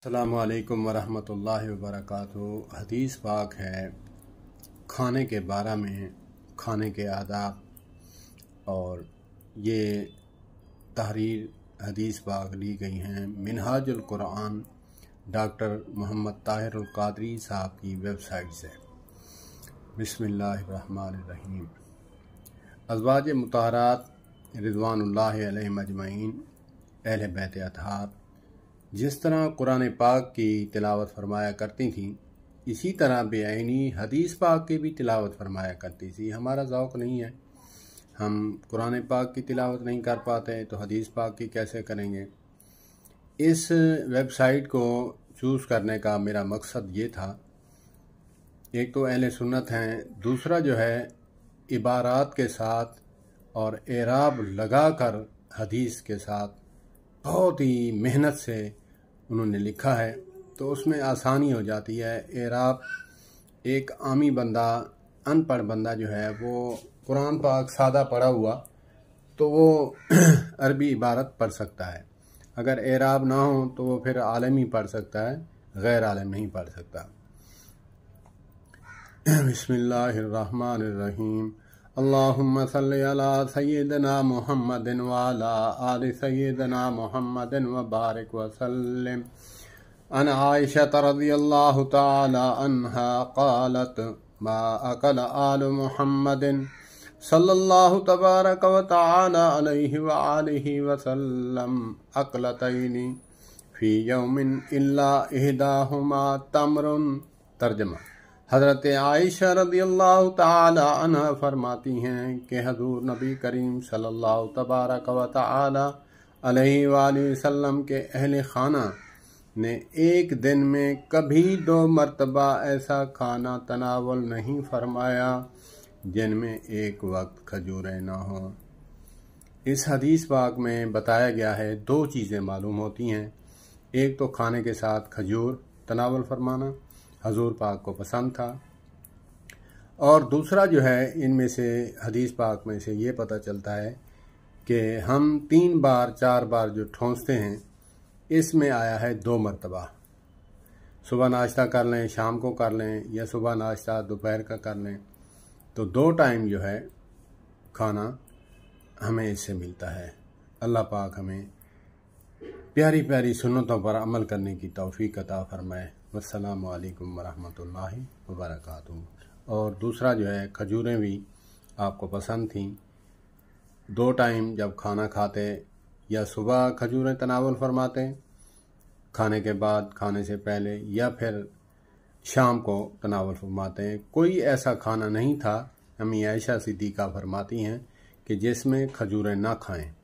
अस्सलामु अलैकुम वरहमतुल्लाहि वबरकातुहू। हदीस पाक है खाने के बारे में, खाने के आदाब, और ये तहरीर हदीस पाक ली गई हैं मिनहाजुल कुरान डॉक्टर मोहम्मद ताहिर अल क़ादरी साहब की वेबसाइट से। बिस्मिल्लाहिर्रहमानिर्रहीम। अज़वाज मुताहरात रिज़वानुल्लाहि अलैहिम अजमईन अहले बैत अतहार जिस तरह कुरान पाक की तिलावत फरमाया करती थीं, इसी तरह बेआइनी हदीस पाक की भी तिलावत फरमाया करती थी। हमारा ज़ौक़ नहीं है, हम कुरान पाक की तिलावत नहीं कर पाते तो हदीस पाक की कैसे करेंगे। इस वेबसाइट को चूज़ करने का मेरा मकसद ये था, एक तो अहले सुन्नत हैं, दूसरा जो है इबारात के साथ और एराब लगाकर हदीस के साथ बहुत ही मेहनत से उन्होंने लिखा है, तो उसमें आसानी हो जाती है। एराब एक आमी बंदा, अनपढ़ बंदा जो है वो कुरान पाक सादा पढ़ा हुआ तो वो अरबी इबारत पढ़ सकता है। अगर एराब ना हो तो वो फिर आलम ही पढ़ सकता है, गैर आलम नहीं पढ़ सकता। बिस्मिल्लाहिर्रहमानिर्रहीम। अल्लाहुम्मा सल्लि अला सय्यिदना मुहम्मदिन व अला आलि सय्यिदना मुहम्मदिन व बारिक व सल्लिम। अन आयशा रज़ियल्लाहु तआला अन्हा क़ालत मा अकल आलु मुहम्मदिन सल्लल्लाहु तबारक व तआला अलैहि व आलिहि व सल्लम अक़लतैनि फ़ी यौमिन इल्ला इहदाहुमा तमरुन। तर्जमा। हज़रत आयशा रज़ियल्लाहु तआला अन्हा फरमाती हैं कि हज़ूर नबी करीम सल्लल्लाहु तबारक व तआला अलैहि व आलिहि वसल्लम के अहले खाना ने एक दिन में कभी 2 मरतबा ऐसा खाना तनावल नहीं फरमाया जिनमें एक वक्त खजूरें ना हो। इस हदीस पाक में बताया गया है 2 चीज़ें मालूम होती हैं। एक तो खाने के साथ खजूर तनावल फरमाना हजूर पाक को पसंद था, और दूसरा जो है इनमें से हदीस पाक में से ये पता चलता है कि हम 3 बार 4 बार जो ठोंसते हैं, इसमें आया है 2 मरतबा। सुबह नाश्ता कर लें, शाम को कर लें, या सुबह नाश्ता दोपहर का कर लें, तो 2 टाइम जो है खाना हमें इससे मिलता है। अल्लाह पाक हमें प्यारी प्यारी सुन्नतों पर अमल करने की तौफीक अता फरमाए। वस्सलामु अलैकुम वरहमतुल्लाहि वबरकातुहू। और दूसरा जो है खजूरें भी आपको पसंद थीं, 2 टाइम जब खाना खाते, या सुबह खजूरें तनावल फरमाते खाने के बाद, खाने से पहले, या फिर शाम को तनावल फरमाते हैं। कोई ऐसा खाना नहीं था, अम्मी आयशा सिद्दीक़ा फरमाती हैं, कि जिसमें खजूरें ना खाएं।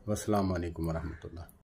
वस्सलामु अलैकुम वरहमतुल्लाह।